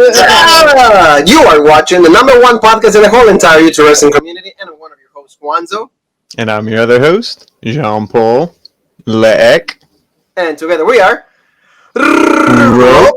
You are watching the number one podcast in the whole entire YouTube wrestling community, and I'm one of your hosts, Juanzo. And I'm your other host, Jean-Paul Leek. And together we are LeRae.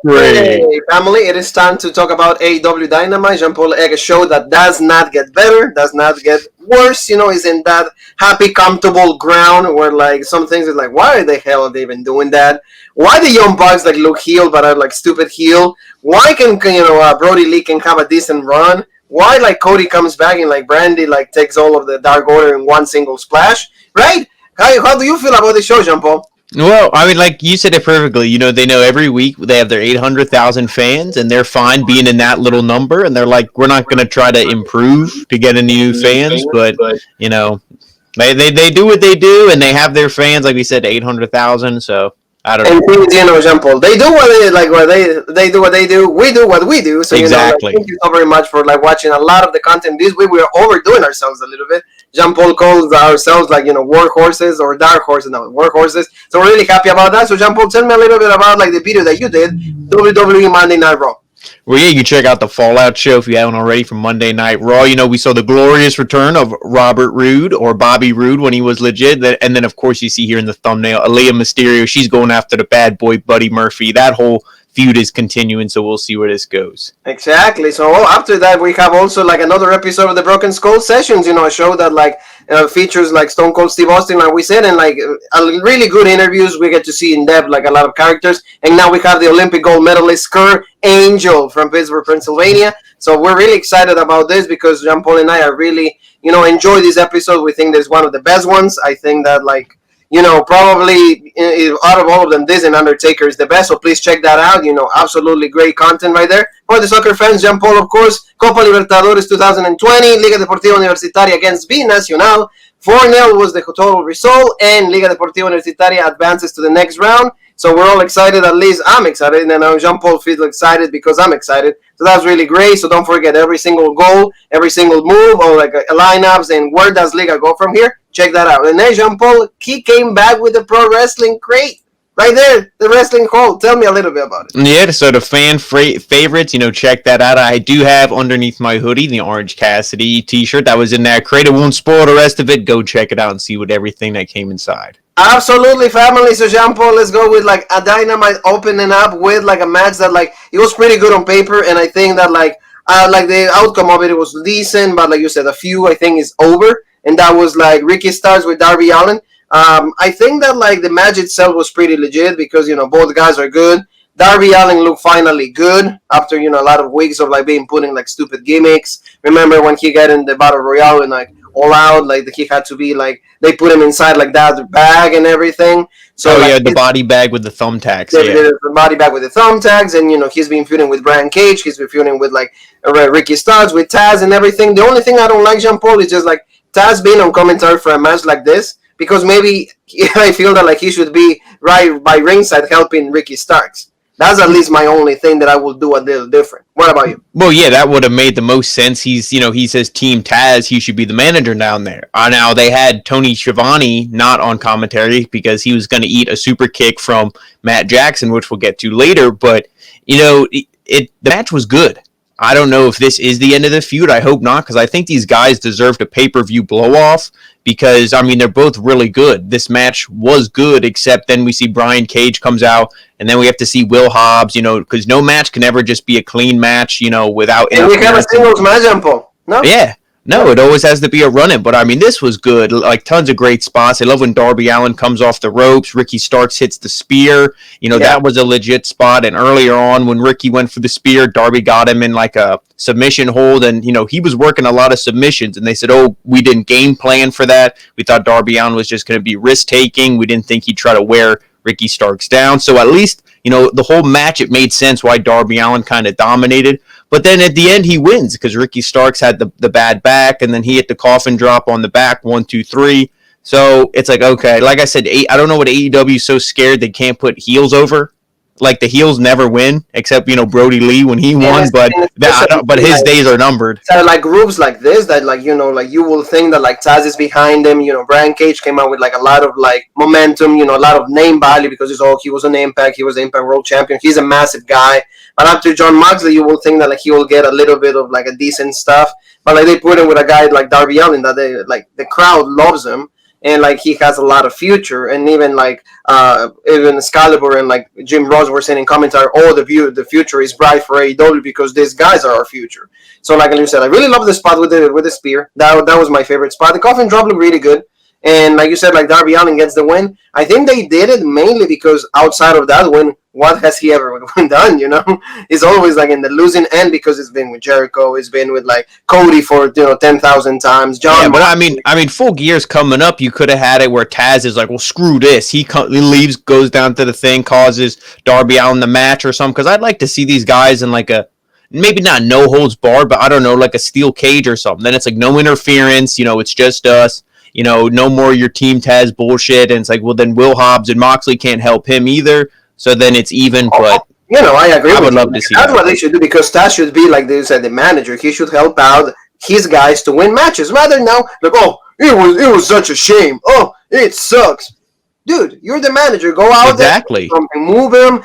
Family. It is time to talk about AEW Dynamite. Jean-Paul Leek, a show that does not get better, does not get worse, is in that happy, comfortable ground where like some things is like, why the hell are they even doing that? Why the Young Bucks like look heel but are like stupid heel? Why can Brody Lee can have a decent run? Why like Cody comes back and like Brandy like takes all of the Dark Order in one single splash? Right? How do you feel about the show, Jean-Paul? Well, I mean, like you said it perfectly. They know every week they have their 800,000 fans, and they're fine being in that little number. And they're like, we're not going to try to improve to get any new fans, but they do what they do, and they have their fans, like we said, 800,000. So I don't know. And Jean-Paul, they do what they do what they do. We do what we do. So exactly. Thank you so very much for like watching a lot of the content this week. We are overdoing ourselves a little bit. Jean-Paul calls ourselves like workhorses or dark horses, no, workhorses. So we're really happy about that. So Jean-Paul, tell me a little bit about like the video that you did, WWE Monday Night Raw. Well, yeah, you can check out the Fallout show if you haven't already from Monday Night Raw. We saw the glorious return of Robert Roode or Bobby Roode when he was legit. And then, of course, you see here in the thumbnail, Aaliyah Mysterio. She's going after the bad boy, Buddy Murphy. That whole feud is continuing, so we'll see where this goes. Exactly. So after that, we have also like another episode of the Broken Skull Sessions, a show that like features like Stone Cold Steve Austin, like we said, and like really good interviews. We get to see in depth like a lot of characters. And now we have the Olympic gold medalist Kurt Angel from Pittsburgh, Pennsylvania. So we're really excited about this because Jean-Paul and I are really, enjoy this episode. We think this is one of the best ones. I think that like, probably out of all of them, this and Undertaker is the best. So please check that out. Absolutely great content right there. For the soccer fans, Jean-Paul, of course, Copa Libertadores 2020, Liga Deportiva Universitaria against Binacional. 4-0 was the total result, and Liga Deportiva Universitaria advances to the next round. So we're all excited. At least I'm excited, and I know Jean-Paul feels excited because I'm excited. So that's really great. So don't forget every single goal, every single move, or like lineups, and where does Liga go from here? Check that out. And then Jean-Paul, he came back with the pro wrestling crate. Right there, the wrestling hall. Tell me a little bit about it. Yeah, so the fan favorites, check that out. I do have underneath my hoodie the Orange Cassidy t-shirt that was in that crate. I won't spoil the rest of it. Go check it out and see what everything that came inside. Absolutely, family. So Jean-Paul, let's go with like a Dynamite opening up with like a match that like it was pretty good on paper, and I think that like the outcome of it was decent, but like you said, a few I think is over, and that was like Ricky Starks with Darby Allin. I think that like the match itself was pretty legit because both guys are good. Darby Allin looked finally good after a lot of weeks of like being put in like stupid gimmicks. Remember when he got in the Battle Royale and like All Out, like he had to be like they put him inside like that bag and everything. So the body bag with the thumbtacks. The body bag with the thumbtacks, and he's been feuding with Brian Cage. He's been feuding with like Ricky Starks, with Taz and everything. The only thing I don't like, Jean-Paul, is just like Taz being on commentary for a match like this. Because maybe I feel that like he should be right by ringside helping Ricky Starks. That's at least my only thing that I will do a little different. What about you? Well, yeah, that would have made the most sense. He says Team Taz. He should be the manager down there. Now they had Tony Schiavone not on commentary because he was going to eat a super kick from Matt Jackson, which we'll get to later. But the match was good. I don't know if this is the end of the feud. I hope not, because I think these guys deserved a pay-per-view blow-off because, they're both really good. This match was good, except then we see Brian Cage comes out, and then we have to see Will Hobbs, because no match can ever just be a clean match, without... And we have a singles match, Jean-Paul. No? Yeah. No, it always has to be a run-in, but this was good. Like, tons of great spots. I love when Darby Allin comes off the ropes. Ricky Starks hits the spear. That was a legit spot. And earlier on, when Ricky went for the spear, Darby got him in like a submission hold. And, he was working a lot of submissions. And they said, we didn't game plan for that. We thought Darby Allin was just going to be risk-taking. We didn't think he'd try to wear Ricky Starks down. So at least, the whole match, it made sense why Darby Allin kind of dominated. But then at the end, he wins because Ricky Starks had the bad back, and then he hit the coffin drop on the back, 1, 2, 3. So it's like, okay, like I said, I don't know what AEW is so scared they can't put heels over. Like the heels never win, except Brody Lee when he won, but his days are numbered. So like groups like this that like you will think that like Taz is behind him. Brian Cage came out with like a lot of like momentum, a lot of name value because he was an Impact, he was the Impact World Champion. He's a massive guy. But after John Moxley, you will think that like he will get a little bit of like a decent stuff. But like they put him with a guy like Darby Allin that they like the crowd loves him, and like he has a lot of future. And even like even Excalibur and like Jim Ross were saying in commentary, oh the future is bright for AEW because these guys are our future. So like you said, I really love the spot with the spear. That was my favorite spot. The coffin drop looked really good. And like you said, like Darby Allin gets the win. I think they did it mainly because outside of that win, what has he ever done? You know, he's always like in the losing end because it's been with Jericho, it's been with like Cody for 10,000 times. John, yeah, but I mean, Full Gear's coming up. You could have had it where Taz is like, well, screw this. He leaves, goes down to the thing, causes Darby Allin the match or something. Because I'd like to see these guys in like a maybe not no holds barred, but I don't know, like a steel cage or something. Then it's like no interference. It's just us. No more your Team Taz bullshit. And it's like, well, then Will Hobbs and Moxley can't help him either. So then it's even, but I agree. I would love to see that's what they should do because Taz should be like they said, the manager. He should help out his guys to win matches rather now like, oh, it was such a shame. Oh, it sucks. Dude, you're the manager. Go out there, move him,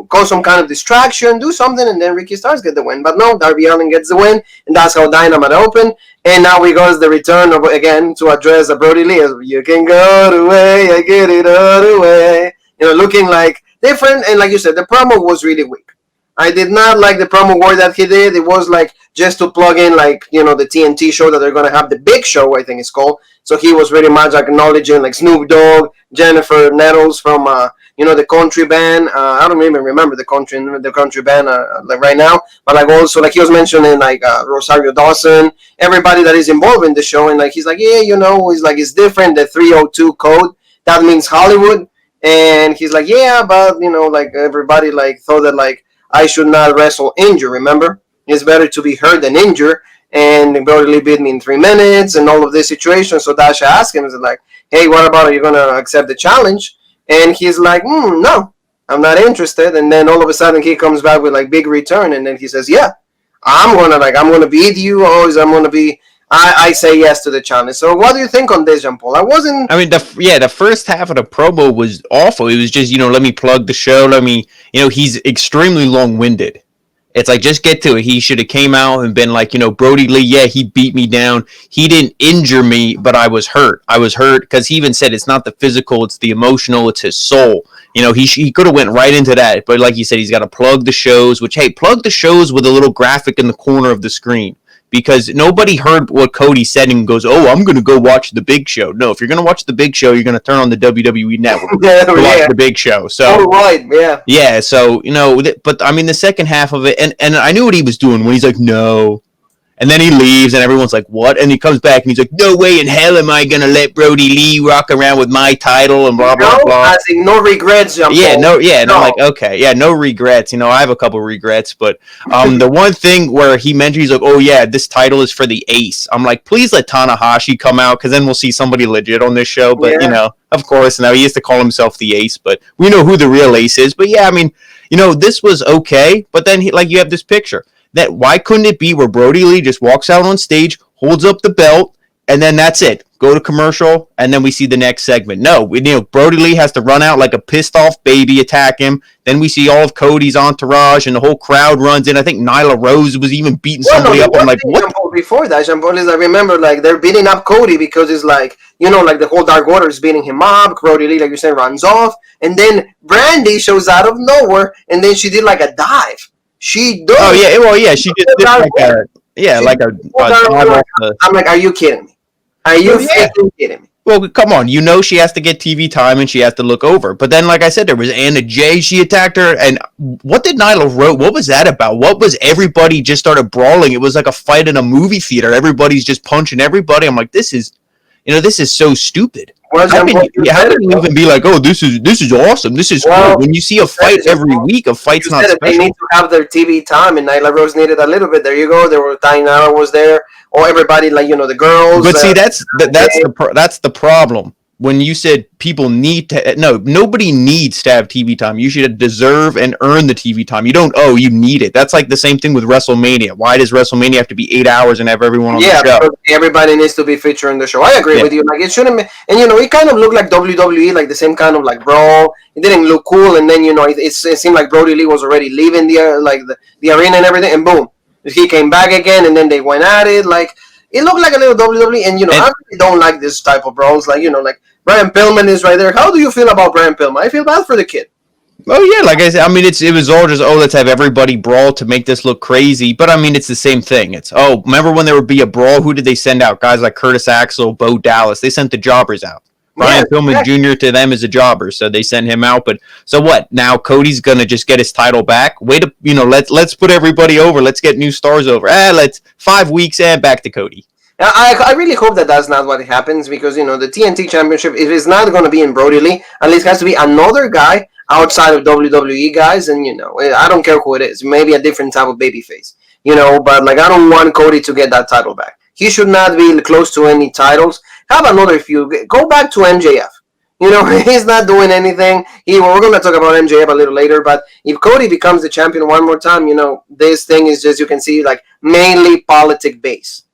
cause some kind of distraction, do something, and then Ricky Starks get the win. But no, Darby Allin gets the win, and that's how Dynamite opened. And now we go to the return of again to address Brody Lee. You can go the way I get it all the way. Looking like different, and like you said, the promo was really weak. I did not like the promo word that he did. It was like just to plug in like, the TNT show that they're going to have, the big show, I think it's called. So he was very much acknowledging like Snoop Dogg, Jennifer Nettles from, the country band. I don't even remember the country band like right now. But like also like he was mentioning like Rosario Dawson, everybody that is involved in the show. And like he's like, yeah, he's like, it's different. The 302 code, that means Hollywood. And he's like, yeah, but, like everybody like thought that like, I should not wrestle injured, remember? It's better to be hurt than injured. And Brody Lee beat me in 3 minutes and all of this situation. So Dasha asked him, like, hey, what about, are you going to accept the challenge? And he's like, no, I'm not interested. And then all of a sudden he comes back with like big return. And then he says, yeah, I'm going to beat you. I say yes to the challenge. So what do you think on this, Jean Paul? The first half of the promo was awful. It was just, let me plug the show. He's extremely long-winded. It's like, just get to it. He should have came out and been like, Brody Lee, yeah, he beat me down. He didn't injure me, but I was hurt. I was hurt because he even said it's not the physical, it's the emotional, it's his soul. He could have went right into that. But like you said, he's got to plug the shows, which, hey, plug the shows with a little graphic in the corner of the screen. Because nobody heard what Cody said and goes, oh, I'm going to go watch the Big Show. No, if you're going to watch the Big Show, you're going to turn on the WWE Network to watch the Big Show. So, yeah. So, but I mean, the second half of it, and I knew what he was doing when he's like, no. And then he leaves, and everyone's like, what? And he comes back, and he's like, no way in hell am I going to let Brody Lee rock around with my title and blah, blah, blah. I think no regrets, Jean Paul. And I'm like, okay, yeah, no regrets. I have a couple regrets, but the one thing where he mentioned, he's like, oh, yeah, this title is for the ace. I'm like, please let Tanahashi come out, because then we'll see somebody legit on this show. But, of course, now he used to call himself the ace, but we know who the real ace is. But, yeah, I mean, this was okay, but then, you have this picture. That why couldn't it be where Brody Lee just walks out on stage, holds up the belt, and then that's it. Go to commercial, and then we see the next segment. No, Brody Lee has to run out like a pissed off baby, attack him. Then we see all of Cody's entourage, and the whole crowd runs in. I think Nyla Rose was even beating somebody up. I'm like, what? Before that, Jean Paul is, I remember like they're beating up Cody because it's like, like the whole Dark Order is beating him up. Brody Lee, like you said, runs off, and then Brandy shows out of nowhere, and then she did like a dive. She does. Oh yeah, well yeah, she just did like I'm like, are you kidding me? Are you kidding me? Well, come on, she has to get TV time and she has to look over. But then, like I said, there was Anna Jay. She attacked her, and what did Nyla Rose? What was that about? What was everybody just started brawling? It was like a fight in a movie theater. Everybody's just punching everybody. I'm like, this is so stupid. How can you even be like, oh, this is awesome, this is cool, when you see a fight every week, a fight's not special. They need to have their TV time, and Nyla Rose needed a little bit. There you go. There were Nyla was there, or everybody, like, the girls. But see, that's the problem. when you said people need to, no, nobody needs to have TV time. You should deserve and earn the TV time. You don't you need it. That's like the same thing with WrestleMania. Why does WrestleMania have to be 8 hours and have everyone on the show? Yeah, everybody needs to be featured in the show. I agree with you. Like, it shouldn't be, and it kind of looked like WWE, like the same kind of like brawl. It didn't look cool, and then it seemed like Brody Lee was already leaving the arena and everything, and boom, he came back again, and then they went at it. Like, it looked like a little WWE, and I really don't like this type of brawls. Like, like Brian Pillman is right there. How do you feel about Brian Pillman? I feel bad for the kid. Oh yeah, like I said, I mean, it was all just let's have everybody brawl to make this look crazy. But I mean, it's the same thing. It's remember when there would be a brawl? Who did they send out? Guys like Curtis Axel, Bo Dallas. They sent the jobbers out. Brian Pillman Jr. to them is a jobber, so they sent him out. But so what? Now Cody's gonna just get his title back. Wait, let's put everybody over. Let's get new stars over. Let's 5 weeks and back to Cody. I really hope that that's not what happens, because the TNT Championship, if it's not going to be in Brody Lee, at least it has to be another guy outside of WWE guys, and I don't care who it is, maybe a different type of babyface, but like I don't want Cody to get that title back. He should not be close to any titles. Have another few. Go back to MJF. He's not doing anything. We're going to talk about MJF a little later, but if Cody becomes the champion one more time, this thing is just, you can see, like mainly politic based.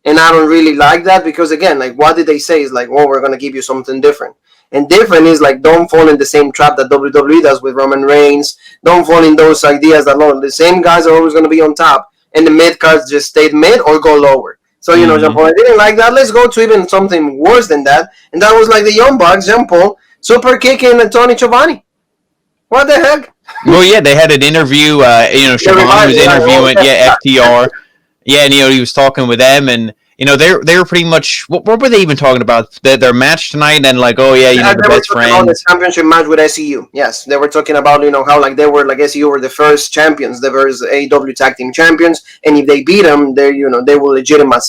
And I don't really like that, because, again, like, what did they say? Is like, we're going to give you something different. And different is, like, don't fall in the same trap that WWE does with Roman Reigns. Don't fall in those ideas that the same guys are always going to be on top, and the mid cards just stayed mid or go lower. So, Jean-Paul, I didn't like that. Let's go to even something worse than that. And that was like the Young Bucks, Jean-Paul, super kicking Tony Schiavone. What the heck? Well, yeah, they had an interview. Schiavone was interviewing, FTR. Yeah, and he was talking with them, and they were pretty much, what were they even talking about? Their match tonight, and like, the best friends. About the championship match with SCU. Yes, they were talking about how like they were, like, SCU were the first champions. They were AEW tag team champions, and if they beat them, they they will legitimate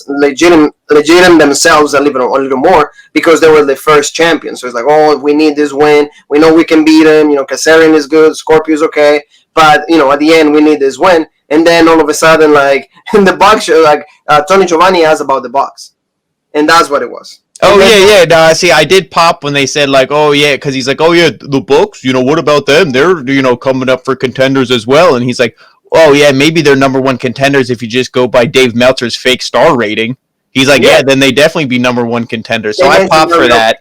themselves a little more, because they were the first champions. So it's like, we need this win. We know we can beat them. Kazarian is good. Scorpio's okay, but at the end we need this win. And then all of a sudden, like, in the box show, like, Tony Schiavone asked about the box. And that's what it was. See, I did pop when they said, like, because he's like, the Bucks, what about them? They're, coming up for contenders as well. And he's like, maybe they're number one contenders if you just go by Dave Meltzer's fake star rating. He's like, then they definitely be number one contenders. So I popped for that.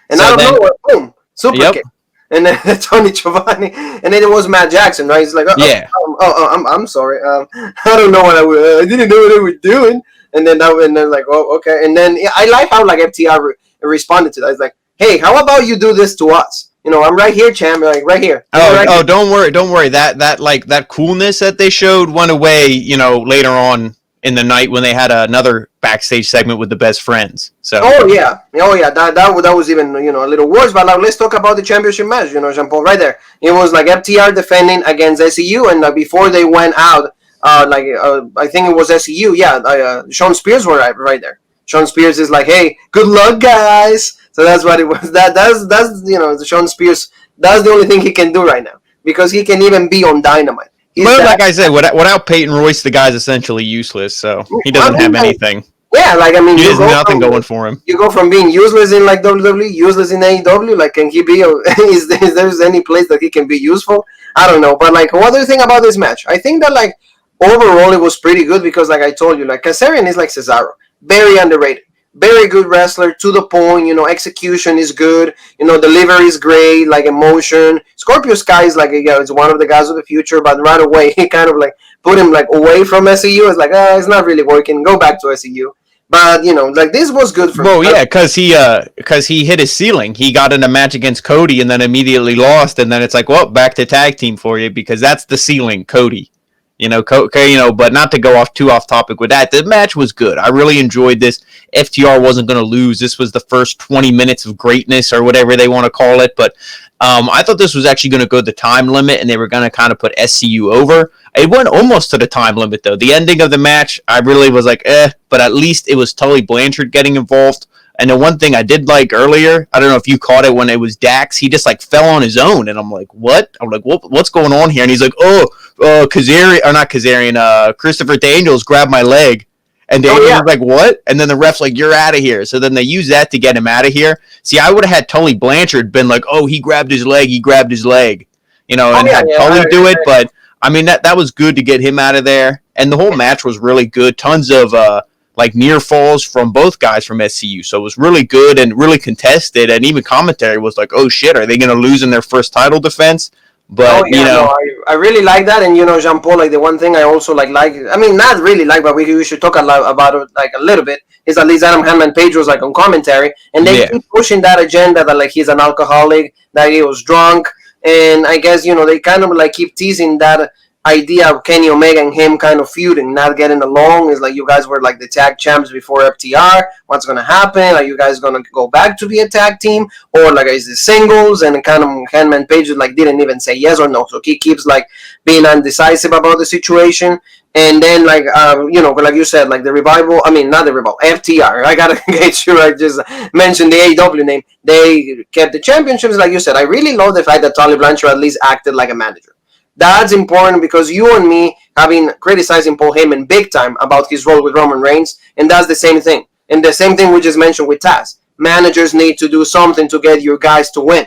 And I don't know, boom, super kick. And then Tony Schiavone, and then it was Matt Jackson, right? He's like, I'm sorry, I don't know what I didn't know what they were doing. And then like, okay. And then I like how like FTR responded to that. It's like, hey, how about you do this to us? I'm right here, champ. Like, right here. Here. Don't worry. That coolness that they showed went away, later on in the night when they had another backstage segment with the best friends. So that was even a little worse. But like, let's talk about the championship match. Jean-Paul, right there. It was like FTR defending against SCU, and before they went out, I think it was SCU. Yeah, Sean Spears were right there. Sean Spears is like, hey, good luck, guys. So that's what it was. That's Sean Spears. That's the only thing he can do right now, because he can even be on Dynamite. But like I said, without Peyton Royce, the guy's essentially useless, so he doesn't have anything. Yeah, like, I mean, he has nothing going for him. You go from being useless in like WWE, useless in AEW. Like, can he be? Is there any place that he can be useful? I don't know. But like, what do you think about this match? I think that like overall it was pretty good, because like I told you, like Kazarian is like Cesaro, very underrated. Very good wrestler, to the point, execution is good, delivery is great, like emotion. Scorpio Sky is like, it's one of the guys of the future, but right away, he kind of like put him like away from SCU. It's like, it's not really working, go back to SCU. But, like, this was good for him. Well, yeah, because he hit his ceiling. He got in a match against Cody and then immediately lost, and then it's like, well, back to tag team for you, because that's the ceiling, Cody. But not to go off topic with that. The match was good. I really enjoyed this. FTR wasn't going to lose. This was the first 20 minutes of greatness, or whatever they want to call it. But I thought this was actually going to go the time limit, and they were going to kind of put SCU over. It went almost to the time limit, though. The ending of the match, I really was like, but at least it was Tully Blanchard getting involved. And the one thing I did like earlier, I don't know if you caught it when it was Dax, he just like fell on his own, and I'm like, what? I'm like, what's going on here? And he's like, Kazarian, or not Kazarian, Christopher Daniels grabbed my leg. And Damien was like, what? And then the ref's like, you're out of here. So then they use that to get him out of here. See, I would have had Tully Blanchard been like, oh, he grabbed his leg. And had Tully do it. But, I mean, that was good to get him out of there. And the whole match was really good. Tons of, near falls from both guys from SCU. So it was really good and really contested. And even commentary was like, oh, shit, are they going to lose in their first title defense? But, I really like that. And, Jean-Paul, like, the one thing I also like, I mean, not really like, but we should talk about it, like, a little bit, is at least Adam Hangman Page was, like, on commentary. And they keep pushing that agenda that, like, he's an alcoholic, that he was drunk. And I guess, they kind of, like, keep teasing that idea of Kenny Omega and him kind of feuding, not getting along. Is like, you guys were like the tag champs before FTR. What's gonna happen? Are you guys gonna go back to be a tag team, or like is it singles? And kind of Hangman Page like didn't even say yes or no, so he keeps like being undecisive about the situation. And then like like you said, like the revival. I mean, not the revival. FTR. I gotta get sure I just mentioned the AEW name. They kept the championships, like you said. I really love the fact that Tully Blanchard at least acted like a manager. That's important because you and me have been criticizing Paul Heyman big time about his role with Roman Reigns, and that's the same thing. And the same thing we just mentioned with Taz. Managers need to do something to get your guys to win.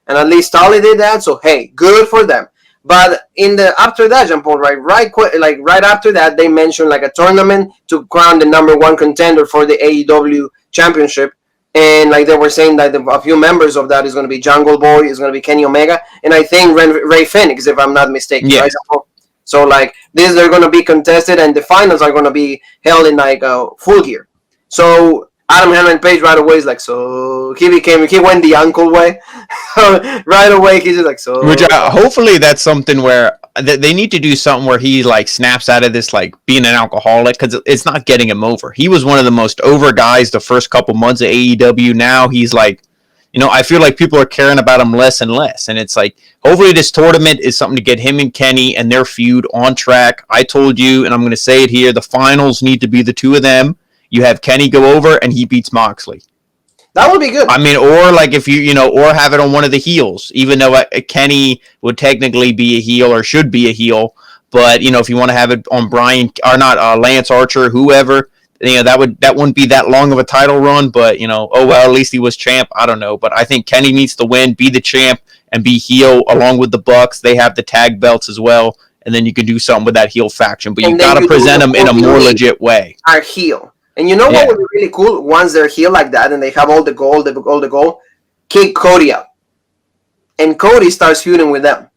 And at least Tully did that, so hey, good for them. But after that, Jean-Paul, right after that, they mentioned like a tournament to crown the number one contender for the AEW championship. And like they were saying that a few members of that is going to be Jungle Boy, is going to be Kenny Omega, and I think Ray Phoenix, if I'm not mistaken. Yes. Right? So like these are going to be contested, and the finals are going to be held in like Full Gear. So Adam Hangman Page right away is like, so he went the uncle way. Right away he's just like, so. Which hopefully that's something where they need to do something where he like snaps out of this like being an alcoholic, because it's not getting him over. He was one of the most over guys the first couple months of AEW. Now he's like, I feel like people are caring about him less and less. And it's like, hopefully this tournament is something to get him and Kenny and their feud on track. I told you, and I'm going to say it here, the finals need to be the two of them. You have Kenny go over and he beats Moxley. That would be good. I mean, or like if or have it on one of the heels, even though Kenny would technically be a heel or should be a heel. But, if you want to have it on Brian or not Lance Archer, whoever, that wouldn't be that long of a title run. But, oh, well, at least he was champ. I don't know. But I think Kenny needs to win, be the champ, and be heel along with the Bucks. They have the tag belts as well. And then you can do something with that heel faction. But you got to present them in a more legit way. Our heel. And what would be really cool once they're heel like that and they have all the gold, kick Cody out. And Cody starts feuding with them.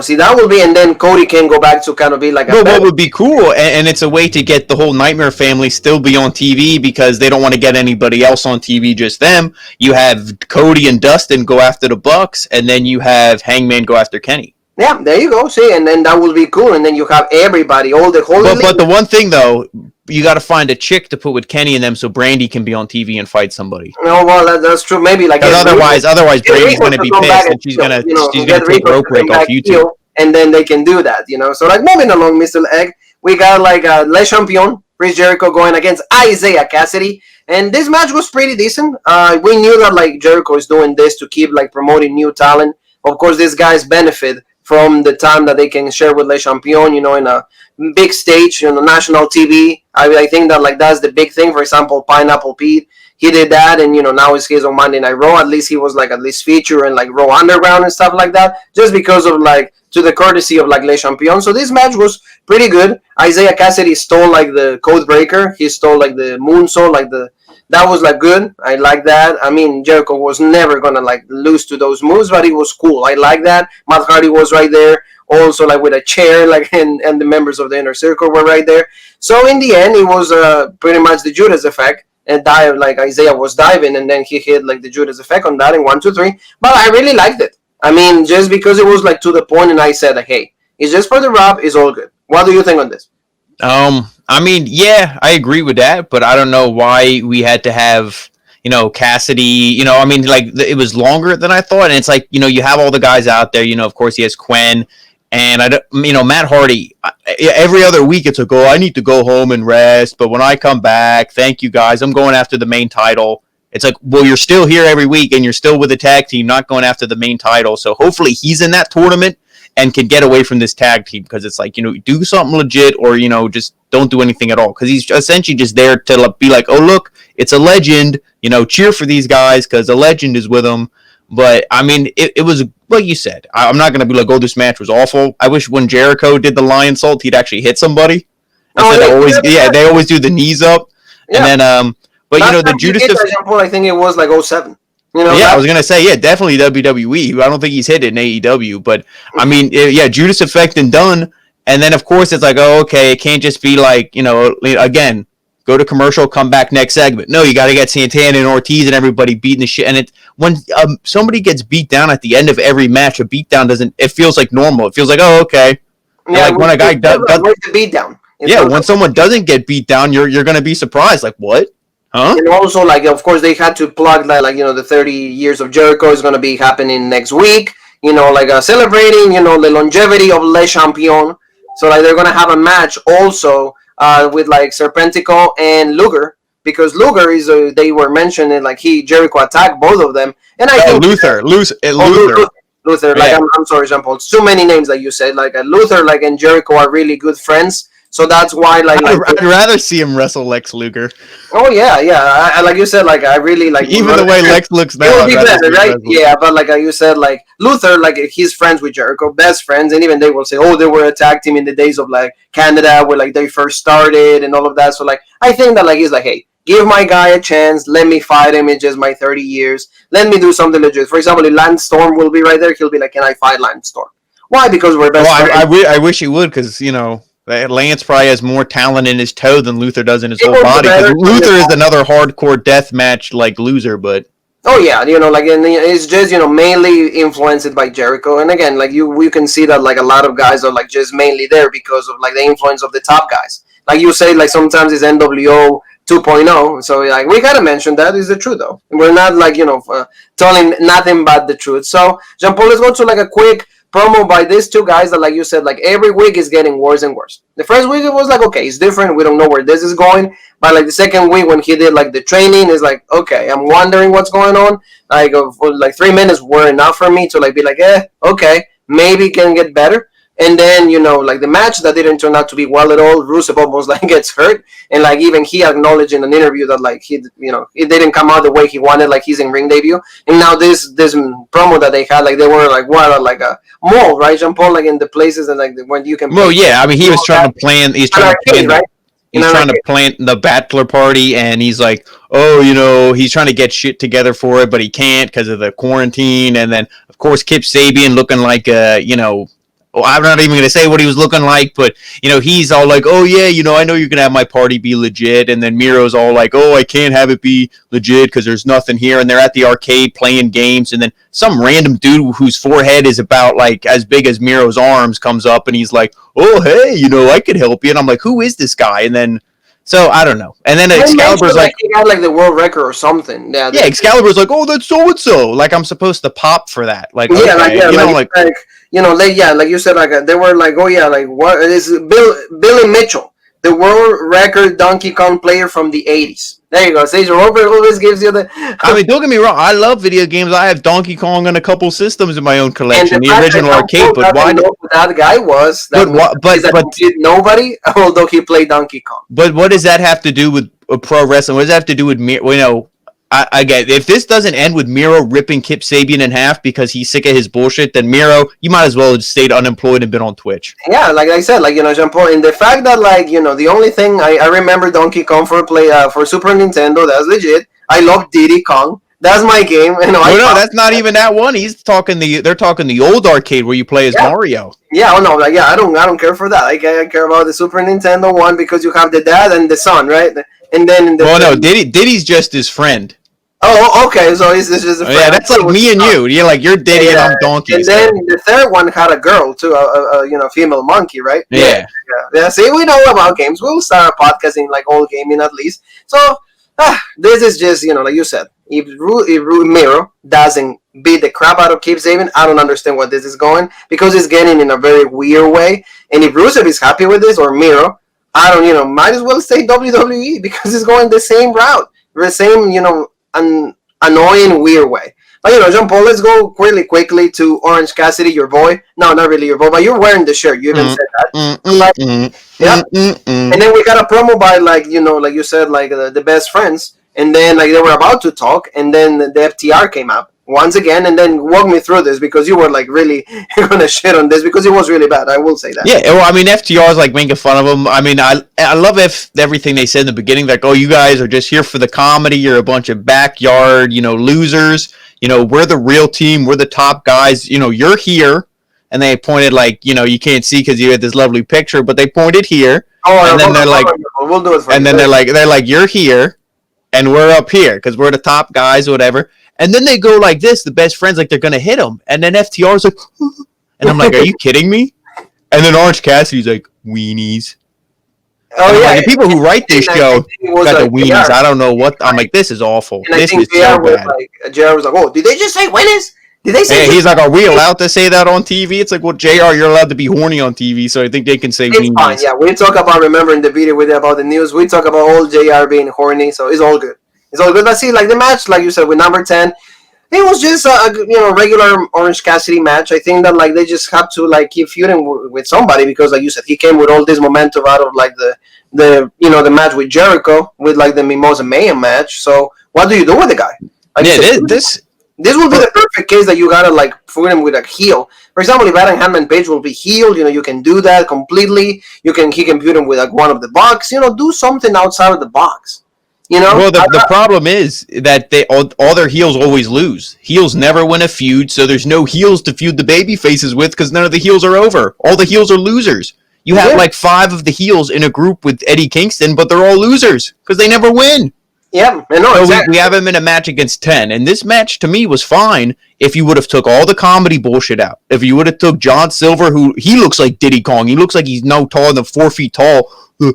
See, that will be, and then Cody can go back to kind of be like a... what would be cool, and it's a way to get the whole Nightmare family still be on TV because they don't want to get anybody else on TV, just them. You have Cody and Dustin go after the Bucks, and then you have Hangman go after Kenny. Yeah, there you go. See, and then that will be cool. And then you have everybody, all the whole. But the one thing though, you got to find a chick to put with Kenny and them so Brandy can be on TV and fight somebody. No, well, that's true. Maybe like otherwise Brandy's going to be pissed and she's going to take rope break off YouTube. And then they can do that, So like moving along, Mr. Egg, we got like Le Champion, Chris Jericho going against Isaiah Cassidy, and this match was pretty decent. We knew that like Jericho is doing this to keep like promoting new talent. Of course, these guys benefit from the time that they can share with Le Champion, in a big stage, national TV. I think that like that's the big thing. For example, Pineapple Pete, he did that, and now he's on Monday Night Raw. At least he was like featured in like Raw Underground and stuff like that, just because of like to the courtesy of like Le Champion. So this match was pretty good. Isaiah Cassidy stole like the code breaker. He stole like the moonsault, that was like good. I like that. I mean, Jericho was never gonna like lose to those moves, but it was cool. I like that. Matt Hardy was right there, also like with a chair, like and the members of the Inner Circle were right there. So in the end, it was pretty much the Judas effect. And like Isaiah was diving, and then he hit like the Judas effect on that in 1, 2, 3. But I really liked it. I mean, just because it was like to the point, and I said, like, hey, it's just for the rub, it's all good. What do you think on this? I mean, yeah, I agree with that, but I don't know why we had to have, Cassidy, I mean, like, it was longer than I thought, and it's like, you have all the guys out there, of course, he has Quen, and, Matt Hardy, every other week it's like, I need to go home and rest, but when I come back, thank you guys, I'm going after the main title. It's like, well, you're still here every week, and you're still with the tag team, not going after the main title, so hopefully he's in that tournament. and can get away from this tag team because it's like, do something legit or, just don't do anything at all. Because he's essentially just there to be like, oh, look, it's a legend, cheer for these guys because a legend is with them. But, I mean, it was, like you said, I'm not going to be like, oh, this match was awful. I wish when Jericho did the lion salt, he'd actually hit somebody. They always do the knees up. Yeah. And then, but, the Judas... I think it was like 07. I was going to say, definitely WWE. I don't think he's hit it in AEW. But, I mean, Judas Effect and done. And then, of course, it's like, oh, okay, it can't just be like, again, go to commercial, come back next segment. No, you got to get Santana and Ortiz and everybody beating the shit. And when somebody gets beat down at the end of every match, a beatdown it feels like normal. It feels like, oh, okay. Yeah, like when a guy does the beatdown. When someone doesn't get beat down, you're going to be surprised. Like, what? Huh? And also, like, of course, they had to plug, the 30 years of Jericho is going to be happening next week. Celebrating, the longevity of Le Champion. So, like, they're going to have a match also with, like, Serpentico and Luger. Because Luger is, they were mentioning, like, Jericho attacked both of them. And I think... Luther. Like, yeah. I'm sorry, Jean-Paul. It's too many names that you said. Like, Luther, like, and Jericho are really good friends. So that's why, like, I'd rather see him wrestle Lex Luger. Oh yeah. I like you said, like, I really like even the way Lex looks now. It would be better, right? Yeah, but like you said, like Luther, like he's friends with Jericho, best friends, and even they will say, oh, they were a tag team in the days of like Canada, where like they first started and all of that. So like, I think that like he's like, hey, give my guy a chance, let me fight him. It's just my 30 years. Let me do something legit. For example, if Lance Storm will be right there, he'll be like, can I fight Lance Storm? Why? Because we're best friends. I wish he would, because Lance probably has more talent in his toe than Luther does in his whole body. Luther is another hardcore death match like loser, but oh yeah, like and it's just mainly influenced by Jericho. And again, like we can see that like a lot of guys are like just mainly there because of like the influence of the top guys. Like you say, like sometimes it's NWO 2.0. So like we gotta mention that is the truth though. We're not like telling nothing but the truth. So Jean Paul, let's go to like a quick promo by these two guys that, like you said, like every week is getting worse and worse. The first week it was like, okay, it's different. We don't know where this is going. But like the second week when he did like the training, is like, okay, I'm wondering what's going on. Like for like 3 minutes were enough for me to like be like, okay, maybe it can get better. And then, like the match that didn't turn out to be well at all, Rusev almost like gets hurt. And like even he acknowledged in an interview that like it didn't come out the way he wanted, like his in-ring debut. And now this promo that they had, like they were like like a mall, right, Jean Paul, like in the places and like when you can. Well, yeah, I mean he was trying to plan. He's trying to plan, right? He's trying to plant the bachelor party, and he's like, oh, he's trying to get shit together for it, but he can't because of the quarantine. And then of course Kip Sabian looking like I'm not even going to say what he was looking like, but, he's all like, oh, yeah, I know you're going to have my party be legit. And then Miro's all like, oh, I can't have it be legit because there's nothing here. And they're at the arcade playing games. And then some random dude whose forehead is about, like, as big as Miro's arms comes up. And he's like, oh, hey, I could help you. And I'm like, who is this guy? And then, so, I don't know. And then Excalibur's like... He got, like, the world record or something. Yeah, Excalibur's like, oh, that's so-and-so. Like, I'm supposed to pop for that. Like, okay. Like you said, like they were like, oh yeah, like what is Billy Mitchell, the world record Donkey Kong player from the 80s. There you go. Sage Robert always gives you the. I mean, don't get me wrong. I love video games. I have Donkey Kong and a couple systems in my own collection, the original arcade. But why? That guy was. But nobody, although he played Donkey Kong. But what does that have to do with pro wrestling? What does that have to do with me? Again, if this doesn't end with Miro ripping Kip Sabian in half because he's sick of his bullshit, then Miro, you might as well have stayed unemployed and been on Twitch. Yeah, like I said, like Jean Paul, and the fact that like the only thing I remember Donkey Kong for Super Nintendo, that's legit. I love Diddy Kong. That's my game. No, that's not even that one. They're talking the old arcade where you play as Mario. Yeah, I don't care for that. I care about the Super Nintendo one because you have the dad and the son, right? And then Diddy's just his friend. Oh, okay. So it's just a friend. Yeah, that's like me and you. You're like, you're Diddy and I'm Donkey. And then the third one had a girl too, a female monkey, right? Yeah. See, we know about games. We'll start a podcast in like old gaming at least. So this is just like you said. If Miro doesn't beat the crap out of Kip Sabian, I don't understand what this is going because it's getting in a very weird way. And if Rusev is happy with this or Miro, I don't, might as well stay WWE because it's going the same route, the same, annoying, weird way. But Jean Paul, let's go really quickly to Orange Cassidy, your boy. No, not really your boy, but you're wearing the shirt. You even said that. Yep. And then we got a promo by like you said, like the best friends, and then like they were about to talk, and then the FTR came up once again, and then walk me through this because you were like really gonna shit on this because it was really bad. I will say that. Yeah, well, I mean, FTR is like making fun of him. I mean, I love everything they said in the beginning, like, oh, you guys are just here for the comedy. You're a bunch of backyard, losers. We're the real team. We're the top guys. You're here. And they pointed like, you can't see because you had this lovely picture, but they pointed here. Oh, and then they're like, we'll do it for and then they're like, you're here, and we're up here because we're the top guys, or whatever. And then they go like this, the best friends, like they're gonna hit him, and then FTR's like, and I'm like, are you kidding me? And then Orange Cassidy's like, weenies. Oh yeah, like, the people who write this show got the weenies. JR. I don't know what. I'm like, this is awful. And this is so bad. JR was like, oh, did they just say weenies? Did they say? Yeah, he's like, are we allowed to say that on TV? It's like, well, JR, you're allowed to be horny on TV, so I think they can say weenies. Fine, yeah. We talk about, remember in the video we did about the news, we talk about all JR being horny, so it's all good. It's all good. Let's see, like the match, like you said, with number 10, it was just a regular Orange Cassidy match. I think that like they just have to like keep feuding with somebody because, like you said, he came with all this momentum out of like the match with Jericho with like the Mimosa Mayhem match. So what do you do with the guy? Like, yeah, this will be the perfect case that you gotta like feud him with a heel. For example, if Adam Hangman Page will be healed, you can do that completely. He can feud him with like one of the Bucks. Do something outside of the box. Well, the problem is that all their heels always lose. Heels never win a feud, so there's no heels to feud the baby faces with because none of the heels are over. All the heels are losers. You have like 5 of the heels in a group with Eddie Kingston, but they're all losers because they never win. Yeah, no, exactly. We have him in a match against 10, and this match to me was fine if you would have took all the comedy bullshit out. If you would have took John Silver, who he looks like Diddy Kong. He looks like he's no taller than 4 feet tall. And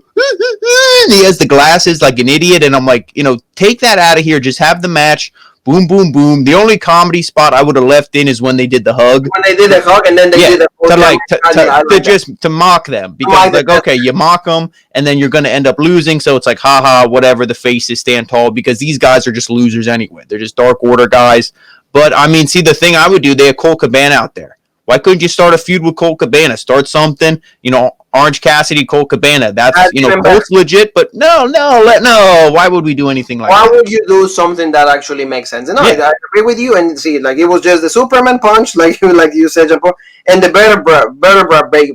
he has the glasses like an idiot, and I'm like, take that out of here. Just have the match. Boom, boom, boom. The only comedy spot I would have left in is when they did the hug. When they did the hug, and then they did the to mock them because okay, you mock them, and then you're going to end up losing. So it's like, haha, whatever. The faces stand tall because these guys are just losers anyway. They're just Dark Order guys. But I mean, see, the thing I would do, they have Colt Cabana out there. Why couldn't you start a feud with Colt Cabana? Start something, Orange Cassidy, Colt Cabana. That's Colt's legit, but no. Why would we do anything like that? Why would you do something that actually makes sense? And I agree with you. And see, like it was just the Superman punch, like you said, and the better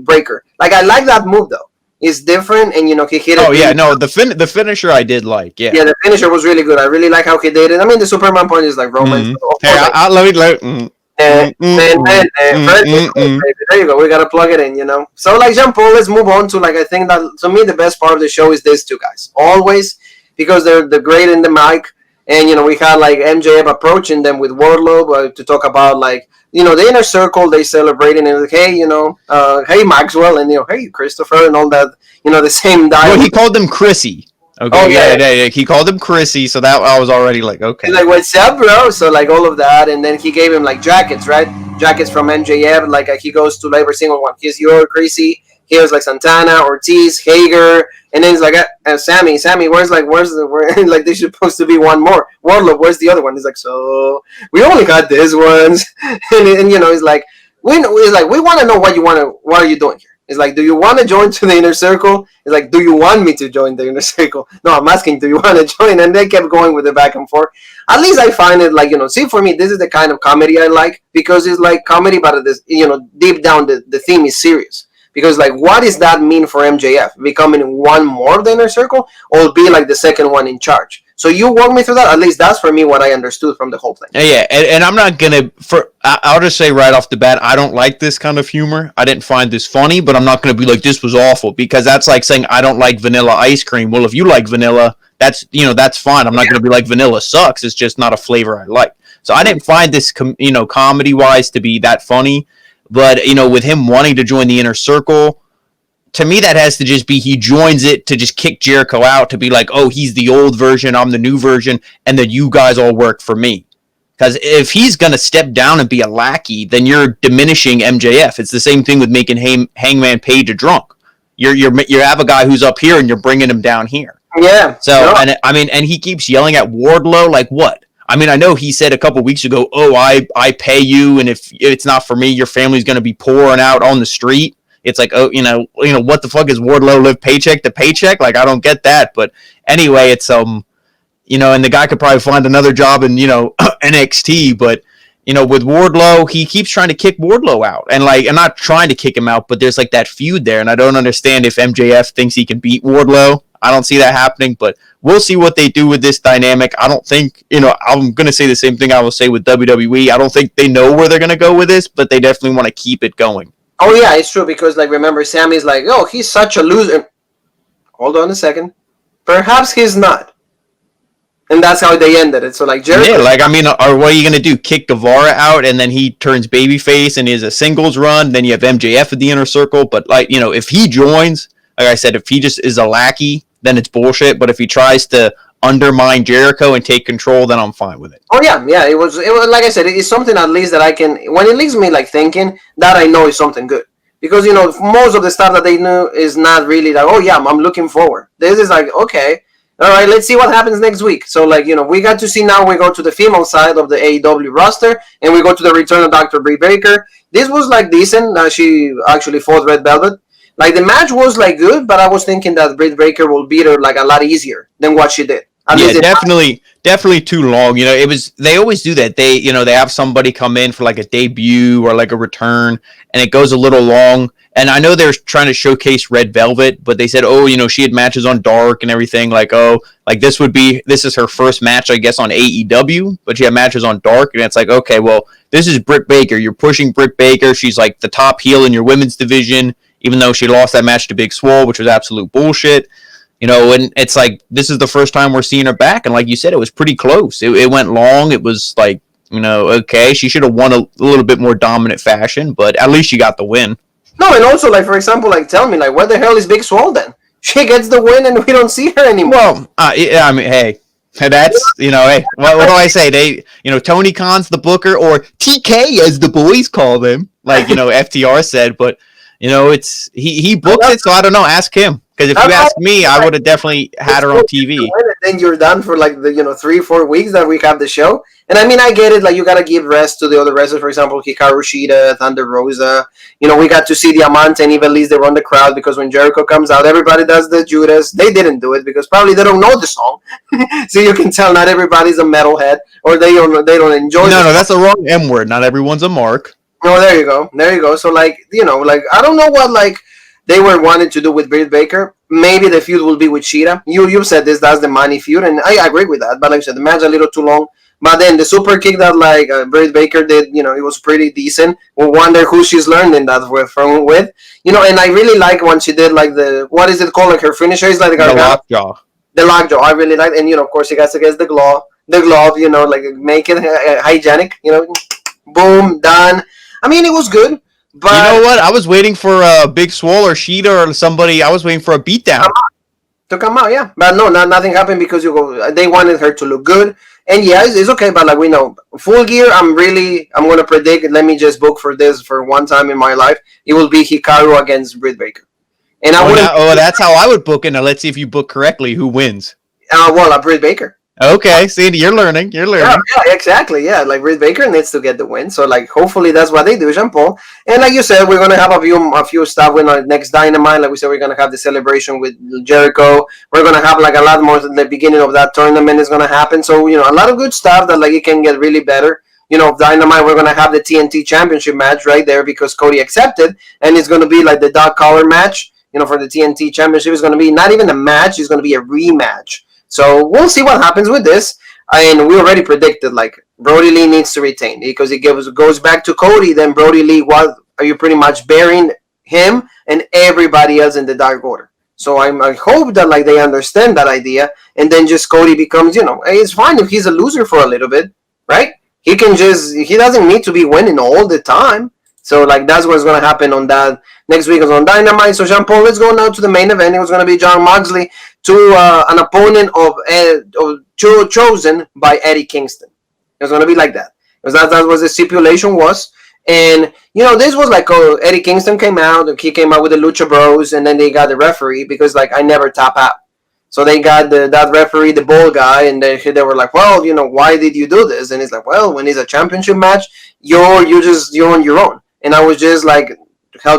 breaker. Like I like that move though. It's different, and he hit it. Oh yeah, no, the finisher I did like. Yeah, the finisher was really good. I really like how he did it. I mean, the Superman punch is like Roman. Mm-hmm. There you go. We gotta plug it in, So like Jean Paul, let's move on to like I think that to me the best part of the show is these two guys always because they're great in the mic, and we had like MJF approaching them with Wardlow to talk about like the inner circle they celebrating and like hey hey Maxwell and hey Christopher and all that the same dialogue. Well, he called them Chrissy. Okay, oh, yeah. He called him Chrissy, so that I was already like, okay. He's like, what's up, bro? So, like, all of that, and then he gave him, like, jackets, right? Jackets from MJF, like, he goes to every single one. Here's your Chrissy, here's, like, Santana, Ortiz, Hager, and then he's like, Sammy, where's like, there's supposed to be one more. Wardlow, where's the other one? He's like, so, we only got this ones. and he's like, we want to know what are you doing here? It's like, do you want to join to the inner circle? It's like, do you want me to join the inner circle? No, I'm asking, do you want to join? And they kept going with the back and forth. At least I find it like, see, for me, this is the kind of comedy I like because it's like comedy, but this, deep down the theme is serious. Because like, what does that mean for MJF? Becoming one more of the inner circle or be like the second one in charge? So you walk me through that. At least that's for me what I understood from the whole thing. Yeah, and I'm not gonna. I'll just say right off the bat, I don't like this kind of humor. I didn't find this funny, but I'm not gonna be like this was awful because that's like saying I don't like vanilla ice cream. Well, if you like vanilla, that's fine. I'm not gonna be like vanilla sucks. It's just not a flavor I like. So I didn't find this comedy wise to be that funny. But with him wanting to join the inner circle. To me, that has to just be he joins it to just kick Jericho out to be like, oh, he's the old version, I'm the new version, and then you guys all work for me. Because if he's going to step down and be a lackey, then you're diminishing MJF. It's the same thing with making Hangman Page a drunk. You have a guy who's up here and you're bringing him down here. Yeah. So, and he keeps yelling at Wardlow like what? I mean, I know he said a couple weeks ago, "Oh, I pay you, and if it's not for me, your family's going to be pouring out on the street." It's like, oh, what the fuck is Wardlow live paycheck to paycheck? Like, I don't get that. But anyway, it's and the guy could probably find another job in NXT, but with Wardlow, he keeps trying to kick Wardlow out, and I'm not trying to kick him out, but there's like that feud there, and I don't understand if MJF thinks he can beat Wardlow. I don't see that happening, but we'll see what they do with this dynamic. I don't think, I'm going to say the same thing I will say with WWE. I don't think they know where they're going to go with this, but they definitely want to keep it going. Oh, yeah, it's true, because, remember, Sammy's like, oh, he's such a loser. Hold on a second. Perhaps he's not. And that's how they ended it. So, Jericho... Yeah, or what are you going to do? Kick Guevara out, and then he turns babyface, and is a singles run, then you have MJF at the inner circle, but, if he joins, like I said, if he just is a lackey, then it's bullshit. But if he tries to undermine Jericho and take control, then I'm fine with it. Oh yeah. It was like I said, it's something at least that I can, when it leaves me thinking, that I know is something good. Because most of the stuff that they knew is not really oh yeah, I'm looking forward. This is okay, all right, let's see what happens next week. So we got to see, now we go to the female side of the AEW roster, and we go to the return of Dr. Britt Baker. This was decent. She actually fought Red Velvet. The match was good, but I was thinking that Britt Baker will beat her a lot easier than what she did. Definitely too long. They always do that. They have somebody come in for a debut or a return, and it goes a little long. And I know they're trying to showcase Red Velvet, but they said, she had matches on Dark and everything. This is her first match, I guess, on AEW, but she had matches on Dark, and it's okay, well, this is Britt Baker. You're pushing Britt Baker. She's the top heel in your women's division, even though she lost that match to Big Swole, which was absolute bullshit. And it's this is the first time we're seeing her back, and like you said, it was pretty close. It went long. It was okay, she should have won a little bit more dominant fashion, but at least she got the win. No, and also, for example, tell me, where the hell is Big Swole then? She gets the win, and we don't see her anymore. Well, hey, that's, hey, what do I say? They, Tony Khan's the booker, or TK as the boys call them, FTR said, but, it's, he booked it, so I don't know, ask him. Because if you ask me, I would have definitely had her on TV. And then you're done for the 3-4 weeks that we have the show. And I get it. You gotta give rest to the other wrestlers. For example, Hikaru Shida, Thunder Rosa. We got to see Diamante and Ivelisse. They run the crowd because when Jericho comes out, everybody does the Judas. They didn't do it because probably they don't know the song. So you can tell not everybody's a metalhead or they don't enjoy. No, that's the wrong M word. Not everyone's a mark. Oh, there you go. So I don't know what they were wanting to do with Britt Baker. Maybe the feud will be with Shida. You said that's the money feud, and I agree with that. But like I said, the match a little too long. But then the super kick that Britt Baker did, it was pretty decent. We'll wonder who she's learning that from with. And I really like when she did what is it called? Her finisher is the lockjaw. The lockjaw. I really like, and of course she got to get the glove. Make it hygienic. Boom, done. I mean, it was good. But you know what? I was waiting for a Big Swole or Sheeta or somebody. I was waiting for a beatdown. To come out, yeah. But no, nothing happened because they wanted her to look good. And yeah, it's okay. But we know, Full Gear, I'm going to predict, let me just book for this for one time in my life. It will be Hikaru against Britt Baker. And that's how I would book it. Now let's see if you book correctly. Who wins? Britt Baker. Okay, see, you're learning. Yeah, exactly. Yeah, Britt Baker needs to get the win. So, hopefully that's what they do, Jean Paul. And like you said, we're gonna have a few stuff with our next Dynamite. Like we said, we're gonna have the celebration with Jericho. We're gonna have a lot more at the beginning of that tournament is gonna happen. So a lot of good stuff that it can get really better. Dynamite, we're gonna have the TNT Championship match right there because Cody accepted, and it's gonna be the dog collar match. For the TNT Championship, it's gonna be not even a match; it's gonna be a rematch. So we'll see what happens with this. And we already predicted Brody Lee needs to retain because it goes back to Cody. Then Brody Lee, are you pretty much burying him and everybody else in the Dark Order? So I hope that they understand that idea, and then just Cody becomes it's fine if he's a loser for a little bit, right? He doesn't need to be winning all the time. So that's what's gonna happen on that next week is on Dynamite. So Jean Paul, let's go now to the main event. It was gonna be Jon Moxley to an opponent chosen by Eddie Kingston. It was gonna be like that because that was the stipulation was. And this was Eddie Kingston came out. He came out with the Lucha Bros, and then they got the referee because I never tap out. So they got that referee, the bald guy, and they were like, well, why did you do this? And he's like, well, when it's a championship match, you're on your own, and I was just like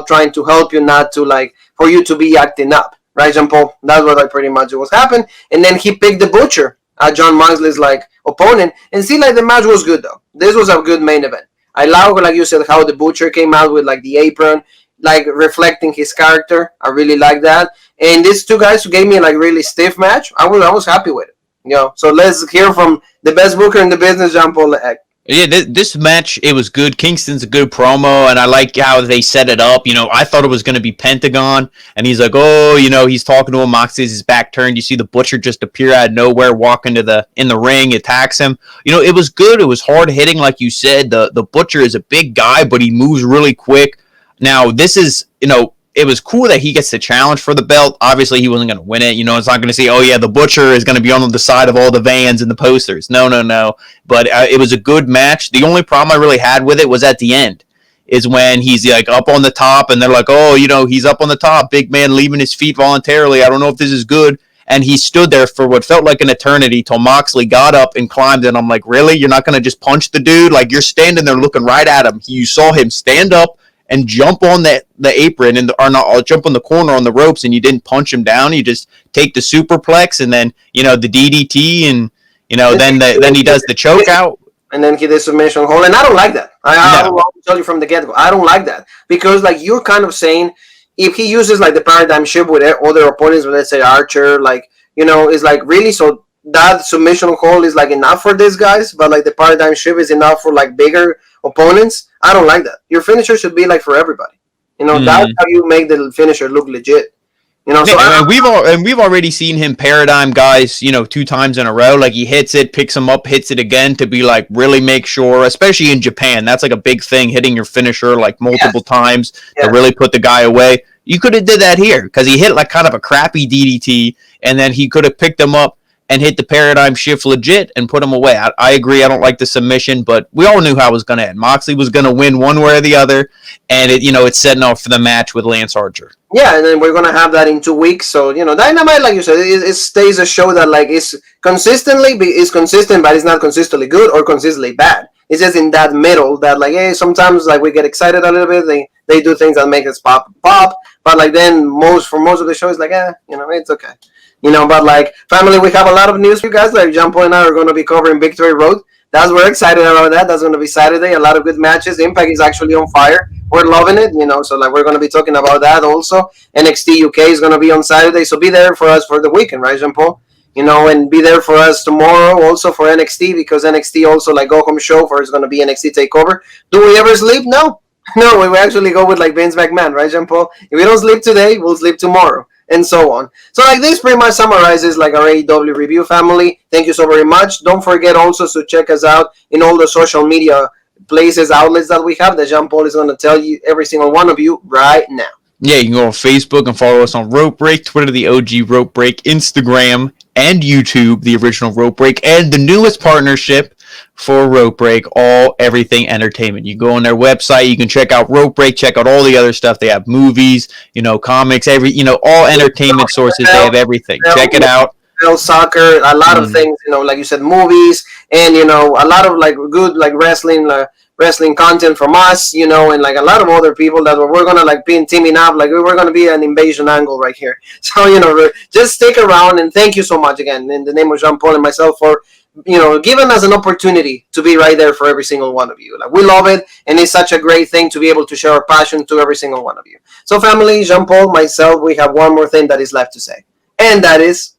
trying to help you, not to like for you to be acting up, right, Jean Paul? That's what like pretty much it was happened. And then he picked the Butcher, John Moxley's like opponent, and see like the match was good though. This was a good main event. I love, like you said, how the Butcher came out with like the apron, like reflecting his character. I really like that. And these two guys who gave me like really stiff match, I was happy with it. So let's hear from the best booker in the business, Jean Paul. Yeah, this match, it was good. Kingston's a good promo, and I like how they set it up. I thought it was going to be Pentagon, and he's like, oh, he's talking to him. Moxley's his back turned. You see the Butcher just appear out of nowhere, walk in the ring, attacks him. It was good. It was hard hitting, like you said. The Butcher is a big guy, but he moves really quick. Now, this is, it was cool that he gets the challenge for the belt. Obviously, he wasn't going to win it. It's not going to say, oh, yeah, the Butcher is going to be on the side of all the vans and the posters. No. But it was a good match. The only problem I really had with it was at the end, is when he's like up on the top, and they're like, oh, he's up on the top, big man leaving his feet voluntarily. I don't know if this is good. And he stood there for what felt like an eternity till Moxley got up and climbed. And I'm like, really? You're not going to just punch the dude? Like, you're standing there looking right at him. You saw him stand up and jump on the apron or jump on the corner on the ropes, and you didn't punch him down. You just take the superplex and then the DDT, and then he does the choke out, and then he did submission hold. And I don't like that. I will tell you from the get go, I don't like that, because like you're kind of saying, if he uses like the paradigm shift with other opponents, let's say Archer, like is like really, so that submission hold is like enough for these guys, but like the paradigm shift is enough for like bigger opponents. I don't like that. Your finisher should be like for everybody. That's how you make the finisher look legit. And we've already seen him paradigm guys, 2 times in a row. Like he hits it, picks him up, hits it again to be like really make sure, especially in Japan, that's like a big thing, hitting your finisher like multiple times to really put the guy away. You could have did that here because he hit like kind of a crappy DDT, and then he could have picked him up and hit the paradigm shift legit and put him away. I agree. I don't like the submission, but we all knew how it was going to end. Moxley was going to win one way or the other, and it's setting off for the match with Lance Archer. Yeah, and then we're going to have that in 2 weeks. So, Dynamite, like you said, it stays a show that like is consistent, but it's not consistently good or consistently bad. It's just in that middle that like, hey, sometimes like we get excited a little bit. They do things that make us pop, but like then most of the show is like, it's okay. But like, family, we have a lot of news for you guys. Like Jean Paul and I are going to be covering Victory Road. We're excited about that. That's going to be Saturday. A lot of good matches. Impact is actually on fire. We're loving it, So like, we're going to be talking about that also. NXT UK is going to be on Saturday, so be there for us for the weekend, right, Jean Paul? And be there for us tomorrow also for NXT, because NXT also like go home show for it's going to be NXT Takeover. Do we ever sleep? No, we actually go with like Vince McMahon, right, Jean Paul? If we don't sleep today, we'll sleep tomorrow, and so on. So like this pretty much summarizes like our AEW review, family. Thank you so very much. Don't forget also to check us out in all the social media places, outlets that we have, that Jean Paul is going to tell you, every single one of you right now. Yeah, you can go on Facebook and follow us on Rope Break, Twitter, the OG Rope Break, Instagram, and YouTube, the original Rope Break, and the newest partnership for Rope Break, Everything Entertainment. You go on their website, you can check out Rope Break, check out all the other stuff. They have movies, comics, all entertainment sources. They have everything. Check it out. Soccer, a lot of things, like you said, movies, and a lot of like good like wrestling content from us, and like a lot of other people that we're gonna like be teaming up. Like we're gonna be an invasion angle right here. So just stick around, and thank you so much again in the name of Jean Paul and myself for giving us an opportunity to be right there for every single one of you. Like we love it, and it's such a great thing to be able to share our passion to every single one of you. So family, Jean Paul, myself, we have one more thing that is left to say, and that is